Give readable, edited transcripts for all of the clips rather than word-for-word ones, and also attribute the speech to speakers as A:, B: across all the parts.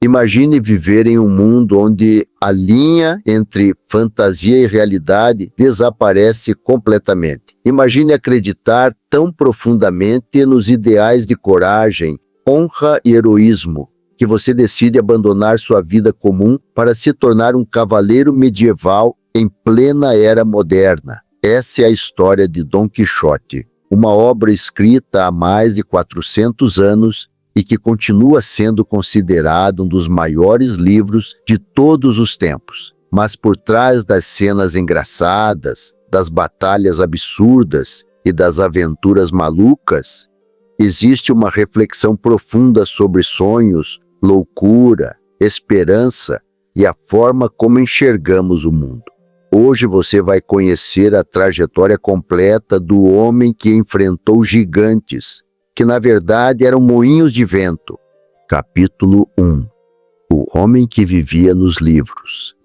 A: Imagine viver em um mundo onde a linha entre fantasia e realidade desaparece completamente. Imagine acreditar tão profundamente nos ideais de coragem, honra e heroísmo, que você decide abandonar sua vida comum para se tornar um cavaleiro medieval em plena era moderna. Essa é a história de Dom Quixote, uma obra escrita há mais de 400 anos e que continua sendo considerado um dos maiores livros de todos os tempos. Mas por trás das cenas engraçadas, das batalhas absurdas e das aventuras malucas, existe uma reflexão profunda sobre sonhos, loucura, esperança e a forma como enxergamos o mundo. Hoje você vai conhecer a trajetória completa do homem que enfrentou gigantes, que na verdade eram moinhos de vento. Capítulo 1. O homem que vivia nos livros.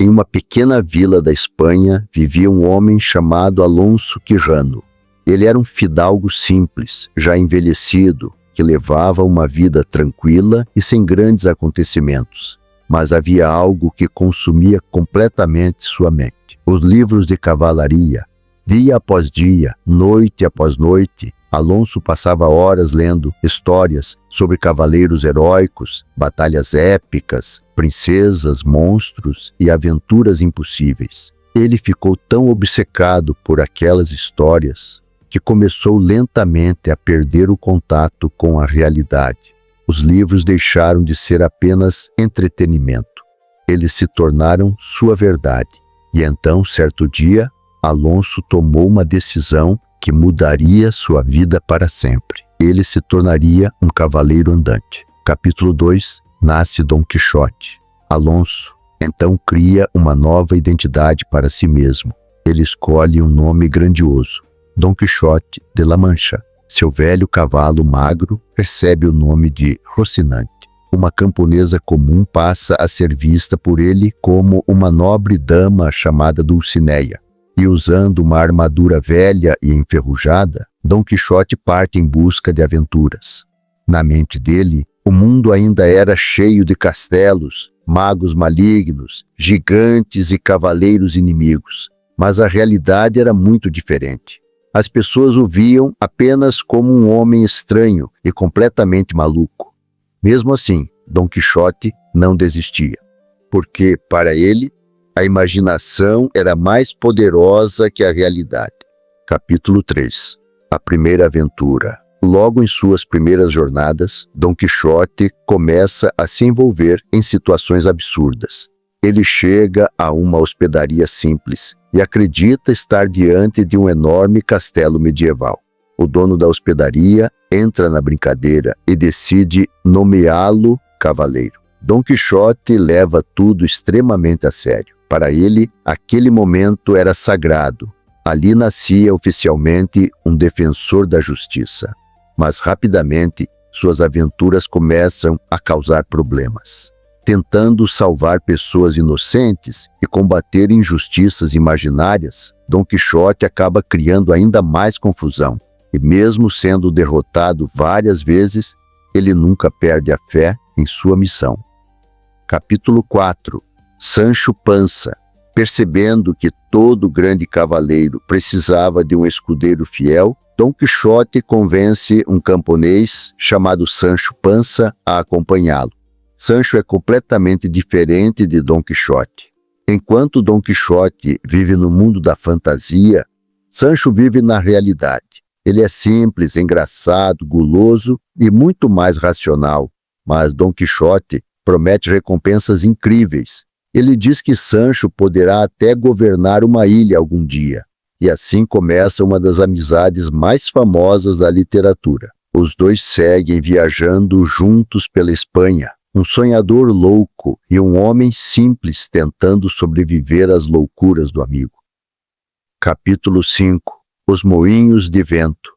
A: Em uma pequena vila da Espanha vivia um homem chamado Alonso Quijano. Ele era um fidalgo simples, já envelhecido, que levava uma vida tranquila e sem grandes acontecimentos. Mas havia algo que consumia completamente sua mente. Os livros de cavalaria. Dia após dia, noite após noite, Alonso passava horas lendo histórias sobre cavaleiros heróicos, batalhas épicas, princesas, monstros e aventuras impossíveis. Ele ficou tão obcecado por aquelas histórias que começou lentamente a perder o contato com a realidade. Os livros deixaram de ser apenas entretenimento. Eles se tornaram sua verdade. E então, certo dia, Alonso tomou uma decisão que mudaria sua vida para sempre. Ele se tornaria um cavaleiro andante. Capítulo 2. Nasce Dom Quixote. Alonso, então, cria uma nova identidade para si mesmo. Ele escolhe um nome grandioso, Dom Quixote de La Mancha. Seu velho cavalo magro recebe o nome de Rocinante. Uma camponesa comum passa a ser vista por ele como uma nobre dama chamada Dulcineia. E usando uma armadura velha e enferrujada, Dom Quixote parte em busca de aventuras. Na mente dele, o mundo ainda era cheio de castelos, magos malignos, gigantes e cavaleiros inimigos. Mas a realidade era muito diferente. As pessoas o viam apenas como um homem estranho e completamente maluco. Mesmo assim, Dom Quixote não desistia, porque, para ele, a imaginação era mais poderosa que a realidade. Capítulo 3. A primeira aventura. Logo em suas primeiras jornadas, Dom Quixote começa a se envolver em situações absurdas. Ele chega a uma hospedaria simples e acredita estar diante de um enorme castelo medieval. O dono da hospedaria entra na brincadeira e decide nomeá-lo cavaleiro. Dom Quixote leva tudo extremamente a sério. Para ele, aquele momento era sagrado. Ali nascia oficialmente um defensor da justiça. Mas rapidamente, suas aventuras começam a causar problemas. Tentando salvar pessoas inocentes e combater injustiças imaginárias, Dom Quixote acaba criando ainda mais confusão. E mesmo sendo derrotado várias vezes, ele nunca perde a fé em sua missão. Capítulo 4. Sancho Panza. Percebendo que todo grande cavaleiro precisava de um escudeiro fiel, Dom Quixote convence um camponês chamado Sancho Panza a acompanhá-lo. Sancho é completamente diferente de Dom Quixote. Enquanto Dom Quixote vive no mundo da fantasia, Sancho vive na realidade. Ele é simples, engraçado, guloso e muito mais racional, mas Dom Quixote promete recompensas incríveis. Ele diz que Sancho poderá até governar uma ilha algum dia. E assim começa uma das amizades mais famosas da literatura. Os dois seguem viajando juntos pela Espanha. Um sonhador louco e um homem simples tentando sobreviver às loucuras do amigo. Capítulo 5. Os moinhos de vento.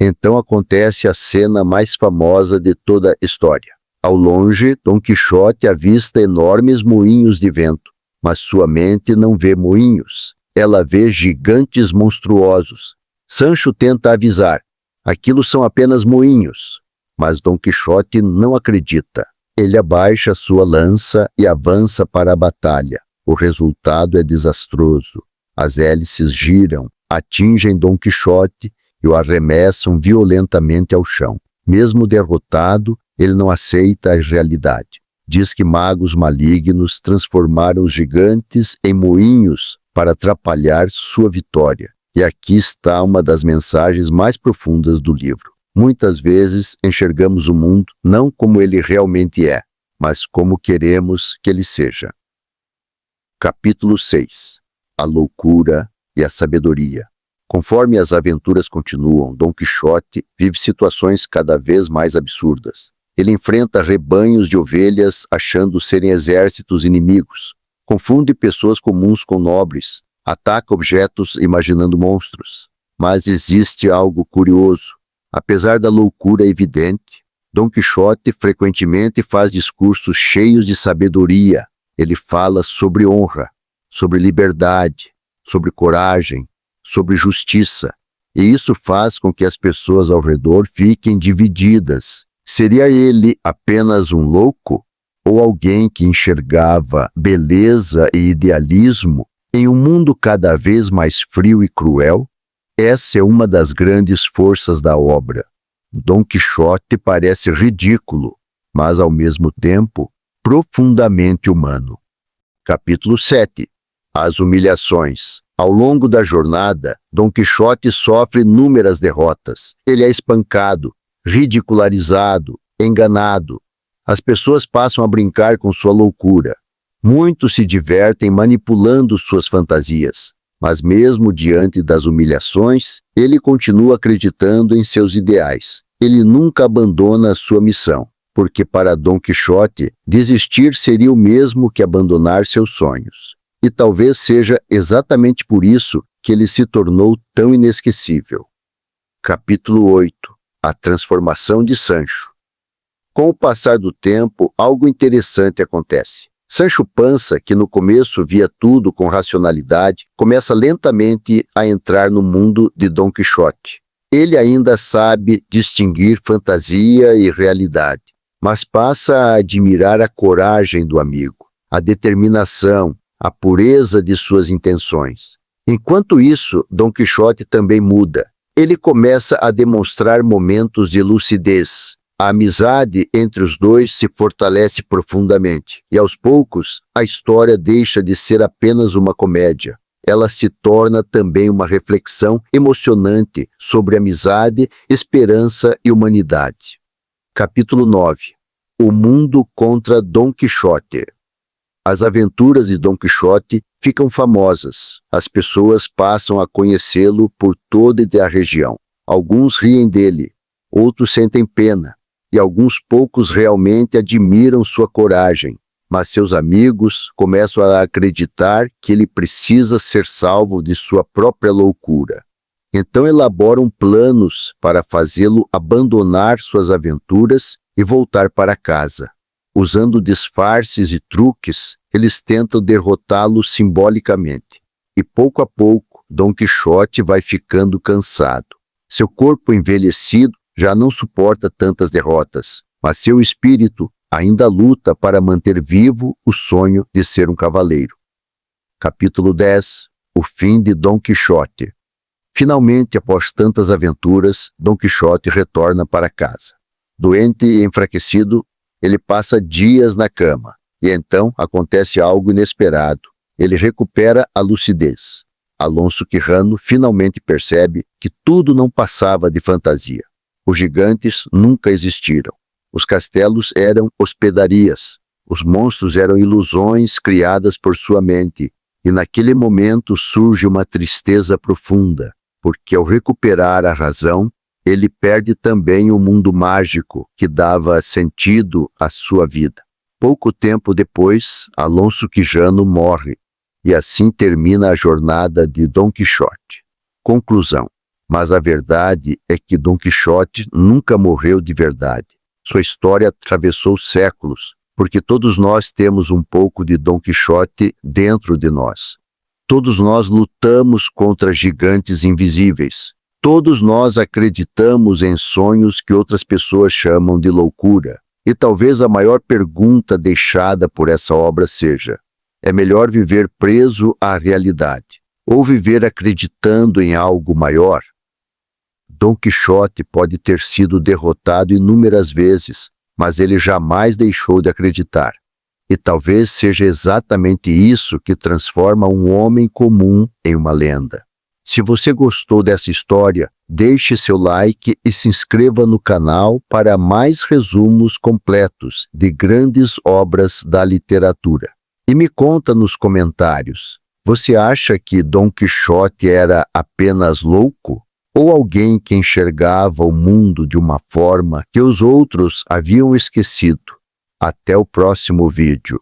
A: Então acontece a cena mais famosa de toda a história. Ao longe, Dom Quixote avista enormes moinhos de vento, mas sua mente não vê moinhos. Ela vê gigantes monstruosos. Sancho tenta avisar. Aquilo são apenas moinhos. Mas Dom Quixote não acredita. Ele abaixa sua lança e avança para a batalha. O resultado é desastroso. As hélices giram, atingem Dom Quixote e o arremessam violentamente ao chão. Mesmo derrotado, ele não aceita a realidade. Diz que magos malignos transformaram os gigantes em moinhos para atrapalhar sua vitória. E aqui está uma das mensagens mais profundas do livro. Muitas vezes enxergamos o mundo não como ele realmente é, mas como queremos que ele seja. Capítulo 6. A loucura e a sabedoria. Conforme as aventuras continuam, Dom Quixote vive situações cada vez mais absurdas. Ele enfrenta rebanhos de ovelhas achando serem exércitos inimigos. Confunde pessoas comuns com nobres. Ataca objetos imaginando monstros. Mas existe algo curioso. Apesar da loucura evidente, Dom Quixote frequentemente faz discursos cheios de sabedoria. Ele fala sobre honra, sobre liberdade, sobre coragem, sobre justiça. E isso faz com que as pessoas ao redor fiquem divididas. Seria ele apenas um louco? Ou alguém que enxergava beleza e idealismo em um mundo cada vez mais frio e cruel? Essa é uma das grandes forças da obra. Dom Quixote parece ridículo, mas ao mesmo tempo profundamente humano. Capítulo 7. As humilhações. Ao longo da jornada, Dom Quixote sofre inúmeras derrotas. Ele é espancado, ridicularizado, enganado. As pessoas passam a brincar com sua loucura. Muitos se divertem manipulando suas fantasias. Mas mesmo diante das humilhações, ele continua acreditando em seus ideais. Ele nunca abandona sua missão, porque para Dom Quixote, desistir seria o mesmo que abandonar seus sonhos. E talvez seja exatamente por isso que ele se tornou tão inesquecível. Capítulo 8. A transformação de Sancho. Com o passar do tempo, algo interessante acontece. Sancho Panza, que no começo via tudo com racionalidade, começa lentamente a entrar no mundo de Dom Quixote. Ele ainda sabe distinguir fantasia e realidade, mas passa a admirar a coragem do amigo, a determinação, a pureza de suas intenções. Enquanto isso, Dom Quixote também muda. Ele começa a demonstrar momentos de lucidez. A amizade entre os dois se fortalece profundamente, e aos poucos a história deixa de ser apenas uma comédia. Ela se torna também uma reflexão emocionante sobre amizade, esperança e humanidade. Capítulo 9. O mundo contra Dom Quixote. As aventuras de Dom Quixote ficam famosas. As pessoas passam a conhecê-lo por toda a região. Alguns riem dele, outros sentem pena, e alguns poucos realmente admiram sua coragem. Mas seus amigos começam a acreditar que ele precisa ser salvo de sua própria loucura. Então elaboram planos para fazê-lo abandonar suas aventuras e voltar para casa. Usando disfarces e truques, eles tentam derrotá-lo simbolicamente. E pouco a pouco, Dom Quixote vai ficando cansado. Seu corpo envelhecido já não suporta tantas derrotas, mas seu espírito ainda luta para manter vivo o sonho de ser um cavaleiro. Capítulo 10. O fim de Dom Quixote. Finalmente, após tantas aventuras, Dom Quixote retorna para casa. Doente e enfraquecido, ele passa dias na cama, e então acontece algo inesperado. Ele recupera a lucidez. Alonso Quijano finalmente percebe que tudo não passava de fantasia. Os gigantes nunca existiram. Os castelos eram hospedarias. Os monstros eram ilusões criadas por sua mente. E naquele momento surge uma tristeza profunda, porque ao recuperar a razão, ele perde também o mundo mágico que dava sentido à sua vida. Pouco tempo depois, Alonso Quijano morre, e assim termina a jornada de Dom Quixote. Conclusão. Mas a verdade é que Dom Quixote nunca morreu de verdade. Sua história atravessou séculos, porque todos nós temos um pouco de Dom Quixote dentro de nós. Todos nós lutamos contra gigantes invisíveis. Todos nós acreditamos em sonhos que outras pessoas chamam de loucura. E talvez a maior pergunta deixada por essa obra seja: é melhor viver preso à realidade ou viver acreditando em algo maior? Dom Quixote pode ter sido derrotado inúmeras vezes, mas ele jamais deixou de acreditar. E talvez seja exatamente isso que transforma um homem comum em uma lenda. Se você gostou dessa história, deixe seu like e se inscreva no canal para mais resumos completos de grandes obras da literatura. E me conta nos comentários, você acha que Dom Quixote era apenas louco? Ou alguém que enxergava o mundo de uma forma que os outros haviam esquecido? Até o próximo vídeo.